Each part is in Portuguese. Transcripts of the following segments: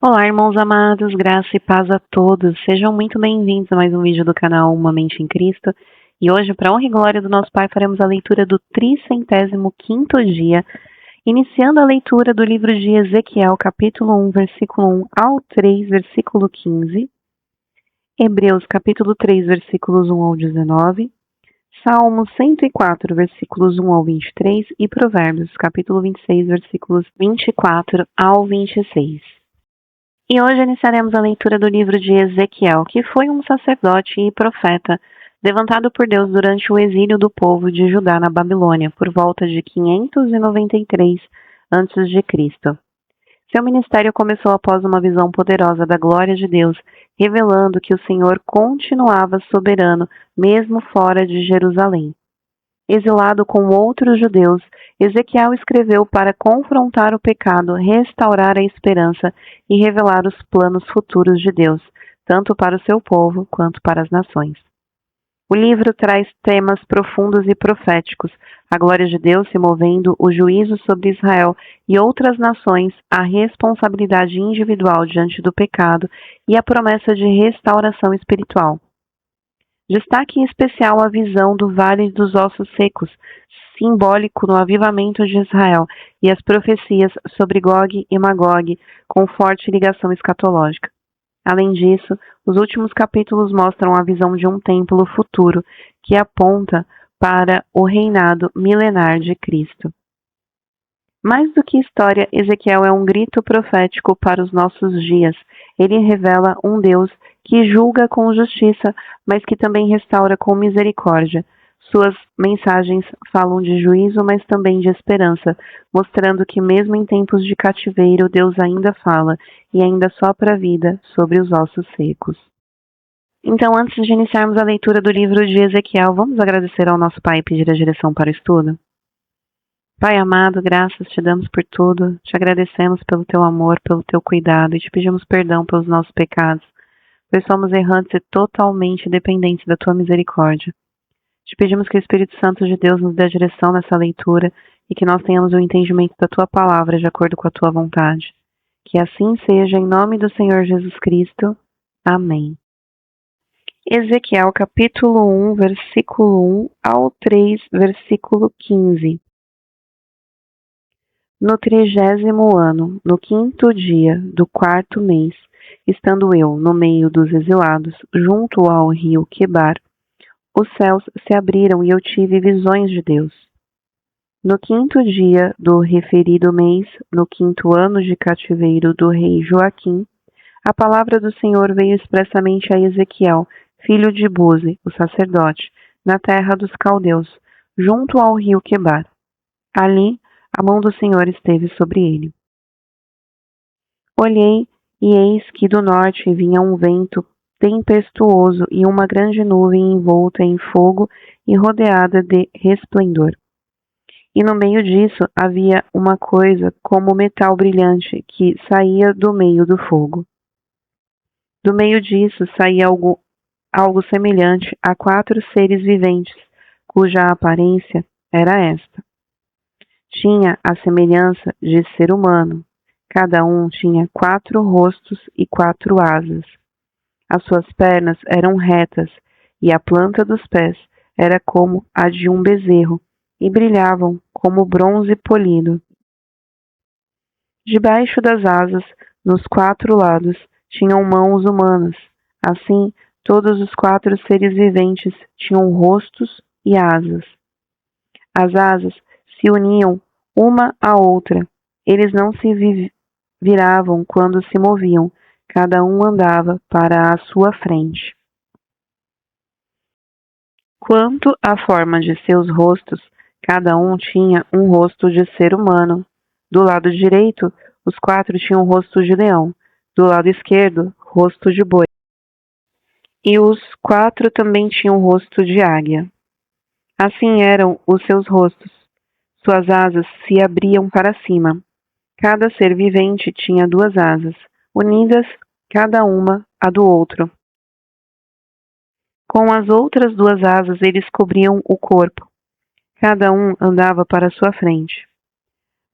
Olá, irmãos amados, graça e paz a todos. Sejam muito bem-vindos a mais um vídeo do canal Uma Mente em Cristo. E hoje, para honra e glória do nosso Pai, faremos a leitura do 305º dia, iniciando a leitura do livro de Ezequiel, capítulo 1, versículo 1 ao 3, versículo 15, Hebreus, capítulo 3, versículos 1 ao 19, Salmos 104, versículos 1 ao 23 e Provérbios, capítulo 26, versículos 24 ao 26. E hoje iniciaremos a leitura do livro de Ezequiel, que foi um sacerdote e profeta levantado por Deus durante o exílio do povo de Judá na Babilônia, por volta de 593 a.C. Seu ministério começou após uma visão poderosa da glória de Deus, revelando que o Senhor continuava soberano, mesmo fora de Jerusalém. Exilado com outros judeus, Ezequiel escreveu para confrontar o pecado, restaurar a esperança e revelar os planos futuros de Deus, tanto para o seu povo quanto para as nações. O livro traz temas profundos e proféticos, a glória de Deus se movendo, o juízo sobre Israel e outras nações, a responsabilidade individual diante do pecado e a promessa de restauração espiritual. Destaque em especial a visão do Vale dos Ossos Secos, simbólico no avivamento de Israel, e as profecias sobre Gog e Magog, com forte ligação escatológica. Além disso, os últimos capítulos mostram a visão de um templo futuro, que aponta para o reinado milenar de Cristo. Mais do que história, Ezequiel é um grito profético para os nossos dias. Ele revela um Deus que julga com justiça, mas que também restaura com misericórdia. Suas mensagens falam de juízo, mas também de esperança, mostrando que mesmo em tempos de cativeiro, Deus ainda fala e ainda sopra a vida sobre os ossos secos. Então, antes de iniciarmos a leitura do livro de Ezequiel, vamos agradecer ao nosso Pai e pedir a direção para o estudo? Pai amado, graças te damos por tudo, te agradecemos pelo teu amor, pelo teu cuidado e te pedimos perdão pelos nossos pecados, pois somos errantes e totalmente dependentes da tua misericórdia. Te pedimos que o Espírito Santo de Deus nos dê a direção nessa leitura e que nós tenhamos o entendimento da tua palavra de acordo com a tua vontade. Que assim seja, em nome do Senhor Jesus Cristo. Amém. Ezequiel capítulo 1, versículo 1 ao 3, versículo 15. No 30º ano, no 5º dia do 4º mês, estando eu no meio dos exilados, junto ao rio Quebar, os céus se abriram e eu tive visões de Deus. No 5º dia do referido mês, no 5º ano de cativeiro do rei Joaquim, a palavra do Senhor veio expressamente a Ezequiel, filho de Buzi, o sacerdote, na terra dos caldeus, junto ao rio Quebar. Ali, a mão do Senhor esteve sobre ele. Olhei, e eis que do norte vinha um vento tempestuoso e uma grande nuvem envolta em fogo e rodeada de resplendor. E no meio disso havia uma coisa como metal brilhante que saía do meio do fogo. Do meio disso saía algo semelhante a 4 seres viventes, cuja aparência era esta. Tinha a semelhança de ser humano. Cada um tinha 4 rostos e 4 asas. As suas pernas eram retas, e a planta dos pés era como a de um bezerro, e brilhavam como bronze polido. Debaixo das asas, nos 4 lados, tinham mãos humanas. Assim, todos os 4 seres viventes tinham rostos e asas. As asas se uniam uma à outra. Eles não se viravam quando se moviam. Cada um andava para a sua frente. Quanto à forma de seus rostos, cada um tinha um rosto de ser humano. Do lado direito, os 4 tinham o rosto de leão. Do lado esquerdo, rosto de boi. E os 4 também tinham o rosto de águia. Assim eram os seus rostos. Suas asas se abriam para cima. Cada ser vivente tinha 2 asas, unidas cada uma à do outro. Com as outras 2 asas eles cobriam o corpo. Cada um andava para sua frente.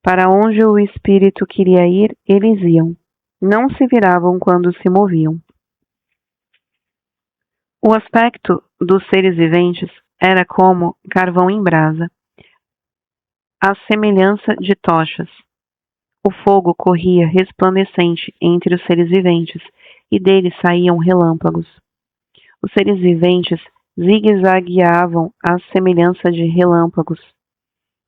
Para onde o espírito queria ir, eles iam. não se viravam quando se moviam. O aspecto dos seres viventes era como carvão em brasa, à semelhança de tochas. O fogo corria resplandecente entre os seres viventes, e deles saíam relâmpagos. Os seres viventes zigue-zagueavam à semelhança de relâmpagos.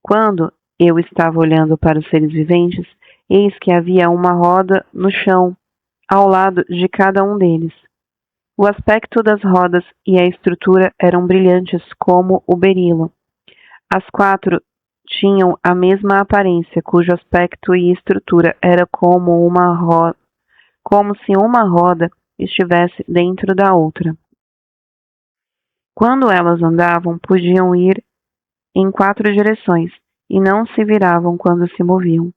Quando eu estava olhando para os seres viventes, eis que havia uma roda no chão, ao lado de cada um deles. O aspecto das rodas e a estrutura eram brilhantes como o berilo. As quatro tinham a mesma aparência, cujo aspecto e estrutura era como se uma roda estivesse dentro da outra. Quando elas andavam, podiam ir em 4 direções, e não se viravam quando se moviam.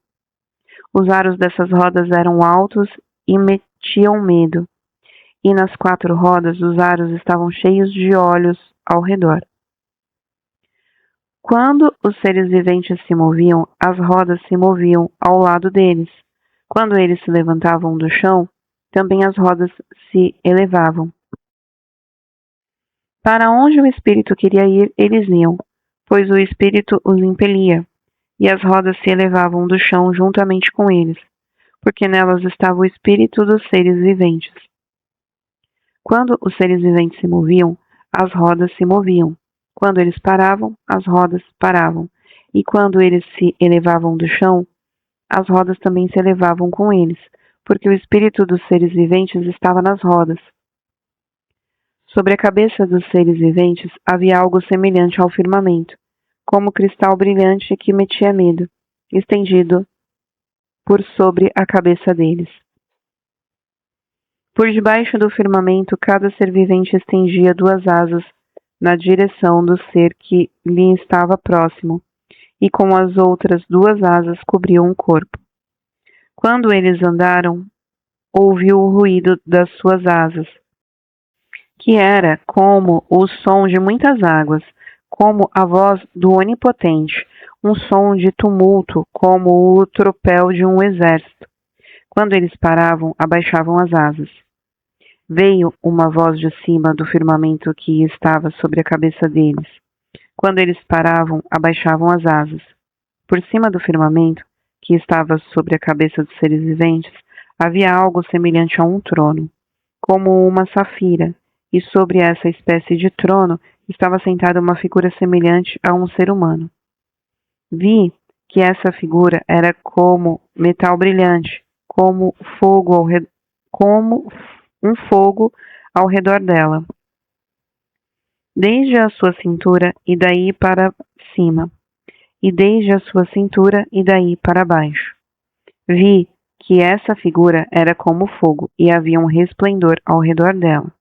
Os aros dessas rodas eram altos e metiam medo, e nas 4 rodas os aros estavam cheios de olhos ao redor. Quando os seres viventes se moviam, as rodas se moviam ao lado deles. Quando eles se levantavam do chão, também as rodas se elevavam. Para onde o espírito queria ir, eles iam, pois o espírito os impelia, e as rodas se elevavam do chão juntamente com eles, porque nelas estava o espírito dos seres viventes. Quando os seres viventes se moviam, as rodas se moviam. Quando eles paravam, as rodas paravam. E quando eles se elevavam do chão, as rodas também se elevavam com eles, porque o espírito dos seres viventes estava nas rodas. Sobre a cabeça dos seres viventes havia algo semelhante ao firmamento, como cristal brilhante que metia medo, estendido por sobre a cabeça deles. Por debaixo do firmamento, cada ser vivente estendia 2 asas na direção do ser que lhe estava próximo, e com as outras 2 asas cobriam o corpo. Quando eles andaram, ouviu o ruído das suas asas, que era como o som de muitas águas, como a voz do Onipotente, um som de tumulto, como o tropel de um exército. Quando eles paravam, abaixavam as asas. Veio uma voz de cima do firmamento que estava sobre a cabeça deles. Quando eles paravam, abaixavam as asas. Por cima do firmamento, que estava sobre a cabeça dos seres viventes, havia algo semelhante a um trono, como uma safira, e sobre essa espécie de trono estava sentada uma figura semelhante a um ser humano. Vi que essa figura era como metal brilhante, como um fogo ao redor dela, desde a sua cintura e daí para cima, e desde a sua cintura e daí para baixo. Vi que essa figura era como fogo e havia um resplendor ao redor dela.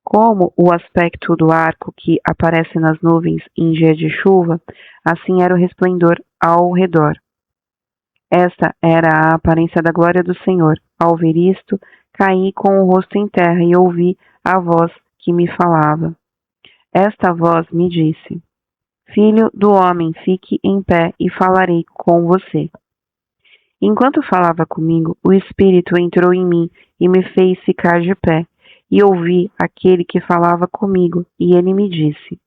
Como o aspecto do arco que aparece nas nuvens em dia de chuva, assim era o resplendor ao redor. Esta era a aparência da glória do Senhor. Ao ver isto, caí com o rosto em terra e ouvi a voz que me falava. Esta voz me disse: Filho do homem, fique em pé e falarei com você. Enquanto falava comigo, o Espírito entrou em mim e me fez ficar de pé, e ouvi aquele que falava comigo, e ele me disse: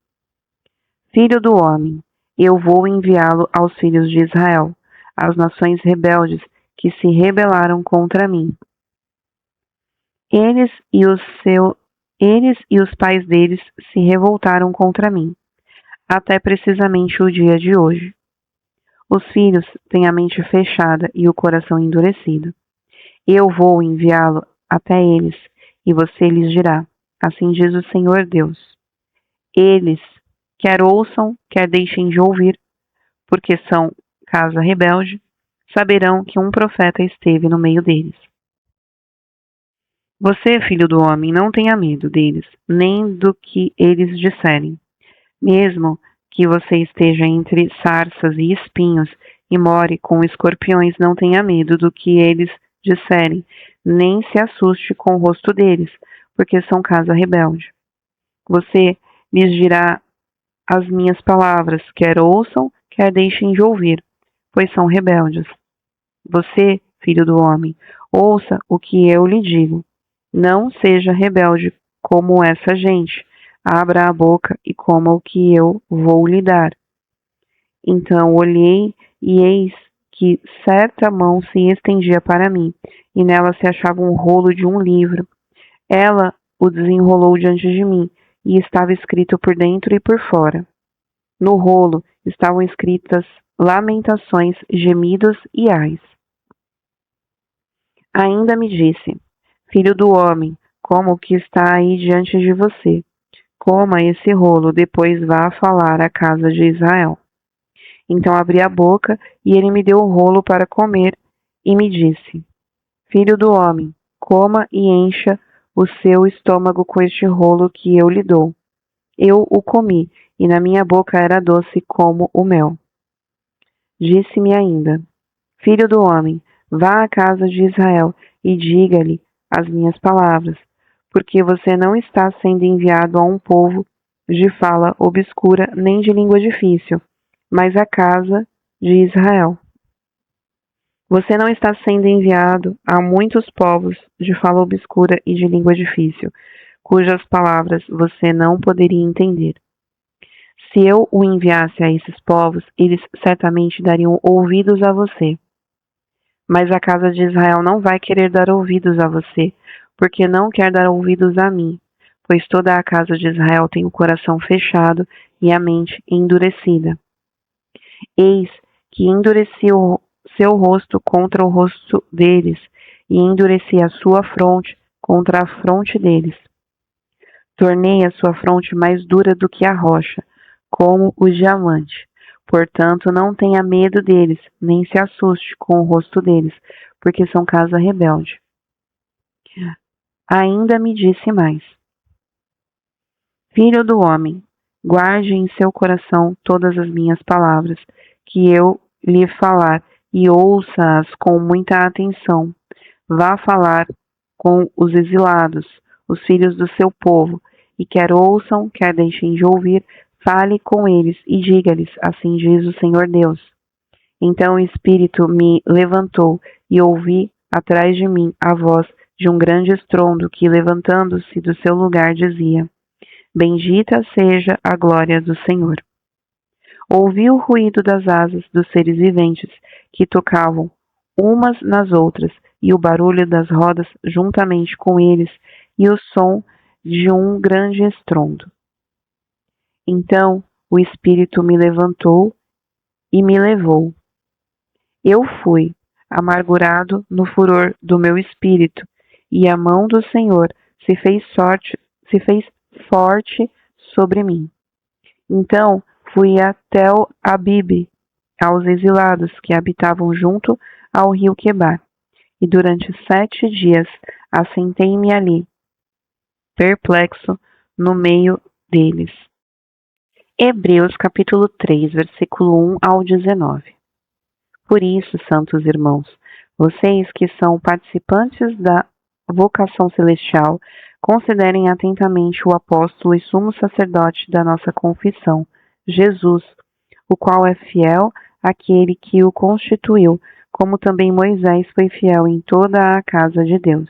Filho do homem, eu vou enviá-lo aos filhos de Israel, às nações rebeldes que se rebelaram contra mim. Eles e os pais deles se revoltaram contra mim, até precisamente o dia de hoje. Os filhos têm a mente fechada e o coração endurecido. Eu vou enviá-lo até eles, e você lhes dirá: assim diz o Senhor Deus. Eles, quer ouçam, quer deixem de ouvir, porque são casa rebelde, saberão que um profeta esteve no meio deles. Você, filho do homem, não tenha medo deles, nem do que eles disserem. Mesmo que você esteja entre sarças e espinhos e more com escorpiões, não tenha medo do que eles disserem, nem se assuste com o rosto deles, porque são casa rebelde. Você lhes dirá as minhas palavras, quer ouçam, quer deixem de ouvir, pois são rebeldes. Você, filho do homem, Ouça o que eu lhe digo. Não seja rebelde como essa gente. Abra a boca e coma o que eu vou lhe dar. Então olhei e eis que certa mão se estendia para mim, e nela se achava um rolo de um livro. Ela o desenrolou diante de mim, e estava escrito por dentro e por fora. No rolo estavam escritas lamentações, gemidos e ais. Ainda me disse: Filho do homem, coma o que está aí diante de você. Coma esse rolo, depois vá falar à casa de Israel. Então abri a boca e ele me deu o rolo para comer e me disse: Filho do homem, coma e encha o seu estômago com este rolo que eu lhe dou. Eu o comi e na minha boca era doce como o mel. Disse-me ainda: Filho do homem, vá à casa de Israel e diga-lhe as minhas palavras, porque você não está sendo enviado a um povo de fala obscura nem de língua difícil, mas à casa de Israel. Você não está sendo enviado a muitos povos de fala obscura e de língua difícil, cujas palavras você não poderia entender. Se eu o enviasse a esses povos, eles certamente dariam ouvidos a você. Mas a casa de Israel não vai querer dar ouvidos a você, porque não quer dar ouvidos a mim, pois toda a casa de Israel tem o coração fechado e a mente endurecida. Eis que endureci o seu rosto contra o rosto deles, e endureci a sua fronte contra a fronte deles. Tornei a sua fronte mais dura do que a rocha, como o diamante. Portanto, não tenha medo deles, nem se assuste com o rosto deles, porque são casa rebelde. Ainda me disse mais: Filho do homem, guarde em seu coração todas as minhas palavras, que eu lhe falar, e ouça-as com muita atenção. Vá falar com os exilados, os filhos do seu povo, e quer ouçam, quer deixem de ouvir, fale com eles e diga-lhes, assim diz o Senhor Deus. Então o Espírito me levantou e ouvi atrás de mim a voz de um grande estrondo que, levantando-se do seu lugar, dizia: Bendita seja a glória do Senhor. Ouvi o ruído das asas dos seres viventes que tocavam umas nas outras, e o barulho das rodas juntamente com eles, e o som de um grande estrondo. Então o Espírito me levantou e me levou. Eu fui, amargurado no furor do meu espírito, e a mão do Senhor se fez forte sobre mim. Então fui a Tel Abibe, aos exilados que habitavam junto ao rio Quebar, e durante 7 dias assentei-me ali, perplexo, no meio deles. Hebreus capítulo 3, versículo 1 ao 19. Por isso, santos irmãos, vocês que são participantes da vocação celestial, considerem atentamente o apóstolo e sumo sacerdote da nossa confissão, Jesus, o qual é fiel àquele que o constituiu, como também Moisés foi fiel em toda a casa de Deus.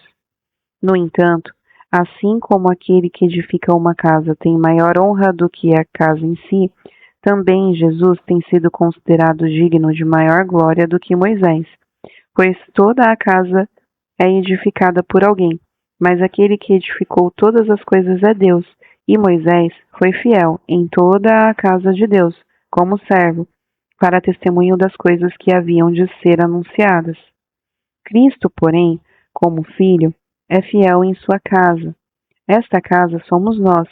No entanto, assim como aquele que edifica uma casa tem maior honra do que a casa em si, também Jesus tem sido considerado digno de maior glória do que Moisés, pois toda a casa é edificada por alguém, mas aquele que edificou todas as coisas é Deus, e Moisés foi fiel em toda a casa de Deus, como servo, para testemunho das coisas que haviam de ser anunciadas. Cristo, porém, como filho, é fiel em sua casa. Esta casa somos nós,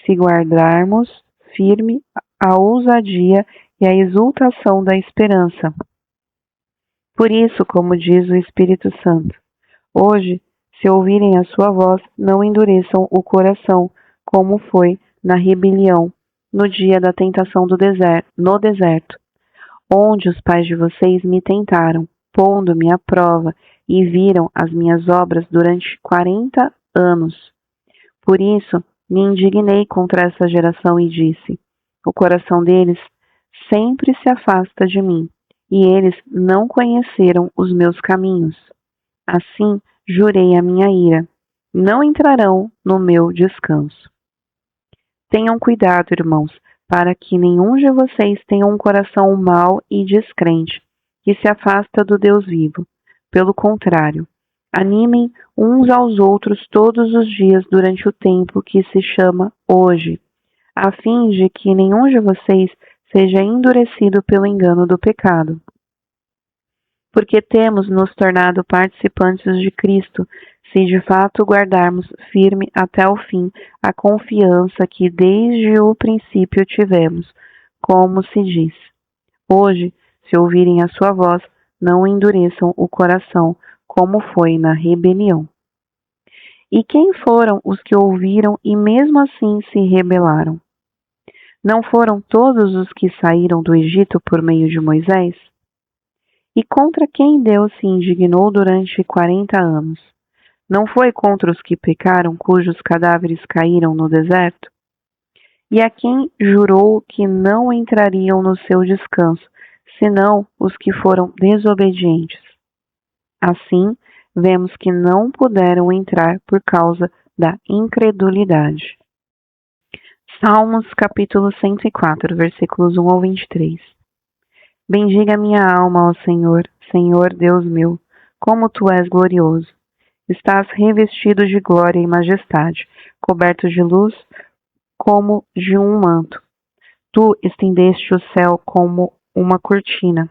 se guardarmos firme a ousadia e a exultação da esperança. Por isso, como diz o Espírito Santo, hoje, se ouvirem a sua voz, não endureçam o coração, como foi na rebelião, no dia da tentação no deserto, onde os pais de vocês me tentaram, pondo-me à prova, e viram as minhas obras durante 40 anos. Por isso, me indignei contra essa geração e disse: o coração deles sempre se afasta de mim, e eles não conheceram os meus caminhos. Assim jurei a minha ira: não entrarão no meu descanso. Tenham cuidado, irmãos, para que nenhum de vocês tenha um coração mau e descrente, que se afasta do Deus vivo. Pelo contrário, animem uns aos outros todos os dias durante o tempo que se chama hoje, a fim de que nenhum de vocês seja endurecido pelo engano do pecado. Porque temos nos tornado participantes de Cristo, se de fato guardarmos firme até o fim a confiança que desde o princípio tivemos, como se diz: hoje, se ouvirem a sua voz, não endureçam o coração, como foi na rebelião. E quem foram os que ouviram e mesmo assim se rebelaram? Não foram todos os que saíram do Egito por meio de Moisés? E contra quem Deus se indignou durante 40 anos? Não foi contra os que pecaram, cujos cadáveres caíram no deserto? E a quem jurou que não entrariam no seu descanso, senão os que foram desobedientes? Assim, vemos que não puderam entrar por causa da incredulidade. Salmos capítulo 104, versículos 1 ao 23. Bendiga minha alma ao Senhor, Senhor Deus meu, como tu és glorioso. Estás revestido de glória e majestade, coberto de luz como de um manto. Tu estendeste o céu como uma cortina,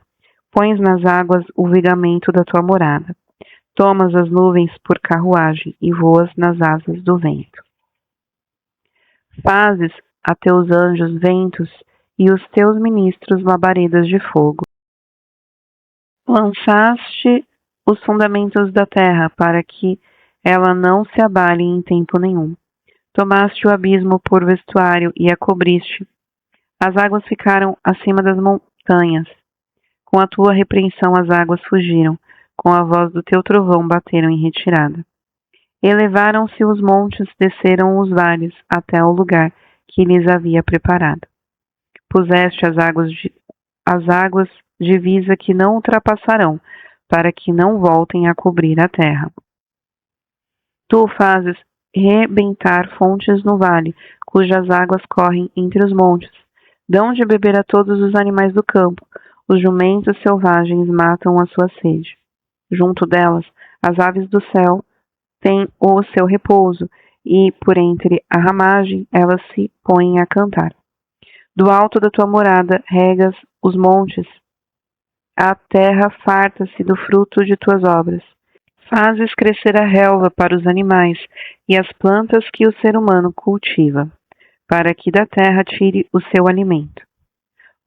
pões nas águas o vigamento da tua morada. Tomas as nuvens por carruagem e voas nas asas do vento. Fazes a teus anjos ventos e os teus ministros labaredas de fogo. Lançaste os fundamentos da terra para que ela não se abale em tempo nenhum. Tomaste o abismo por vestuário e a cobriste. As águas ficaram acima das montanhas. Com a tua repreensão as águas fugiram. Com a voz do teu trovão bateram em retirada. Elevaram-se os montes, desceram os vales, até o lugar que lhes havia preparado. Puseste as águas divisa que não ultrapassarão, para que não voltem a cobrir a terra. Tu fazes rebentar fontes no vale, cujas águas correm entre os montes. Dão de beber a todos os animais do campo. Os jumentos selvagens matam a sua sede. Junto delas, as aves do céu têm o seu repouso, e por entre a ramagem elas se põem a cantar. Do alto da tua morada regas os montes, a terra farta-se do fruto de tuas obras. Fazes crescer a relva para os animais e as plantas que o ser humano cultiva, para que da terra tire o seu alimento.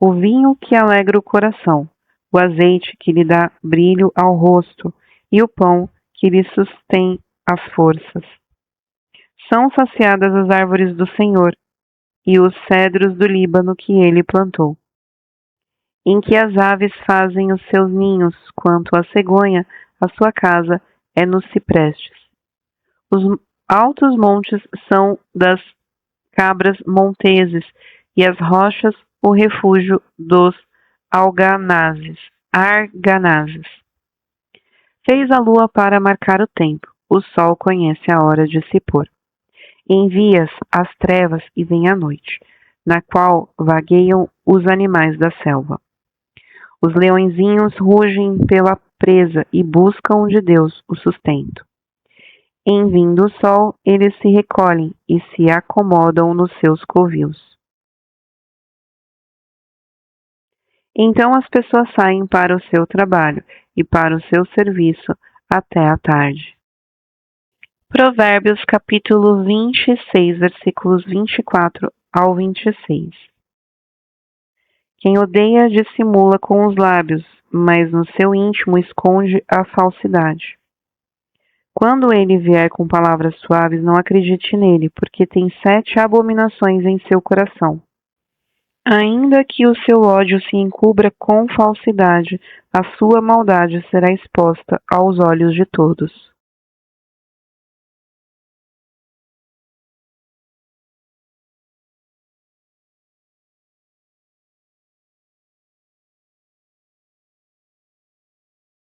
O vinho que alegra o coração, o azeite que lhe dá brilho ao rosto e o pão que lhe sustém as forças. São saciadas as árvores do Senhor e os cedros do Líbano que ele plantou, em que as aves fazem os seus ninhos, quanto a cegonha, a sua casa é nos ciprestes. Os altos montes são das cabras monteses, e as rochas o refúgio dos arganazes. Fez a lua para marcar o tempo, o sol conhece a hora de se pôr. Envias as trevas e vem a noite, na qual vagueiam os animais da selva. Os leõezinhos rugem pela presa e buscam de Deus o sustento. Em vindo o sol, eles se recolhem e se acomodam nos seus covios. Então as pessoas saem para o seu trabalho e para o seu serviço até a tarde. Provérbios capítulo 26, versículos 24 ao 26. Quem odeia dissimula com os lábios, mas no seu íntimo esconde a falsidade. Quando ele vier com palavras suaves, não acredite nele, porque tem 7 abominações em seu coração. Ainda que o seu ódio se encubra com falsidade, a sua maldade será exposta aos olhos de todos.